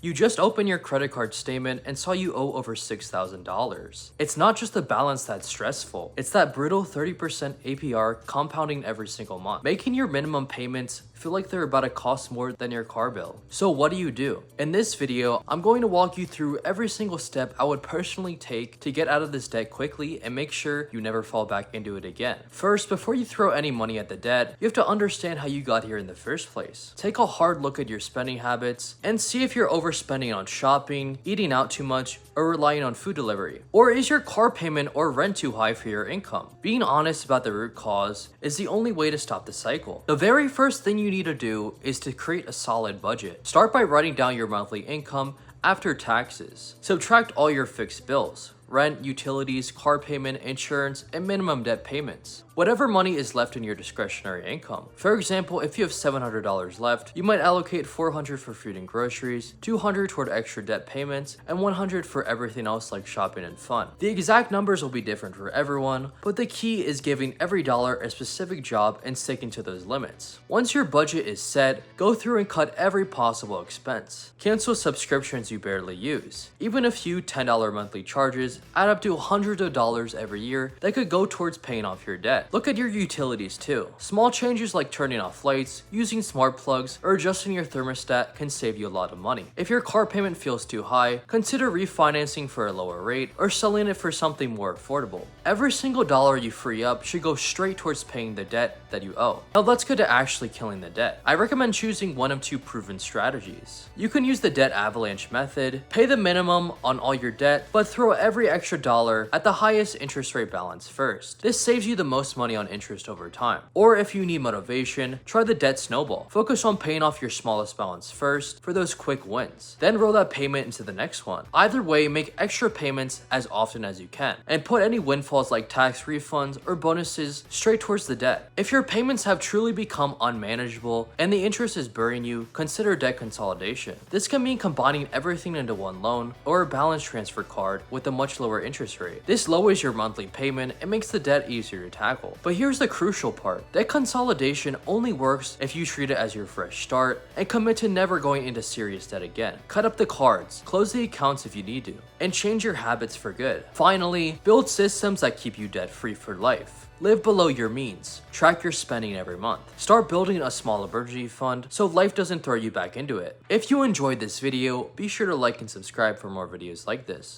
You just opened your credit card statement and saw you owe over $6,000. It's not just the balance that's stressful, it's that brutal 30% APR compounding every single month, making your minimum payments feel like they're about to cost more than your car bill. So what do? In this video, I'm going to walk you through every single step I would personally take to get out of this debt quickly and make sure you never fall back into it again. First, before you throw any money at the debt, you have to understand how you got here in the first place. Take a hard look at your spending habits and see if you're overspending on shopping, eating out too much, or relying on food delivery. Or is your car payment or rent too high for your income? Being honest about the root cause is the only way to stop the cycle. The very first thing you need to do is to create a solid budget. Start by writing down your monthly income after taxes. Subtract all your fixed bills: rent, utilities, car payment, insurance, and minimum debt payments. Whatever money is left in your discretionary income. For example, if you have $700 left, you might allocate $400 for food and groceries, $200 toward extra debt payments, and $100 for everything else like shopping and fun. The exact numbers will be different for everyone, but the key is giving every dollar a specific job and sticking to those limits. Once your budget is set, go through and cut every possible expense. Cancel subscriptions you barely use. Even a few $10 monthly charges add up to hundreds of dollars every year that could go towards paying off your debt. Look at your utilities too. Small changes like turning off lights, using smart plugs, or adjusting your thermostat can save you a lot of money. If your car payment feels too high, consider refinancing for a lower rate or selling it for something more affordable. Every single dollar you free up should go straight towards paying the debt that you owe. Now let's get to actually killing the debt. I recommend choosing one of two proven strategies. You can use the Debt Avalanche method, pay the minimum on all your debt, but throw every extra dollar at the highest interest rate balance first. This saves you the most money on interest over time. Or if you need motivation, try the debt snowball. Focus on paying off your smallest balance first for those quick wins. Then roll that payment into the next one. Either way, make extra payments as often as you can, and put any windfalls like tax refunds or bonuses straight towards the debt. If your payments have truly become unmanageable and the interest is burying you, consider debt consolidation. This can mean combining everything into one loan or a balance transfer card with a much lower interest rate. This lowers your monthly payment and makes the debt easier to tackle. But here's the crucial part. Debt consolidation only works if you treat it as your fresh start and commit to never going into serious debt again. Cut up the cards, close the accounts if you need to, and change your habits for good. Finally, build systems that keep you debt-free for life. Live below your means. Track your spending every month. Start building a small emergency fund so life doesn't throw you back into it. If you enjoyed this video, be sure to like and subscribe for more videos like this.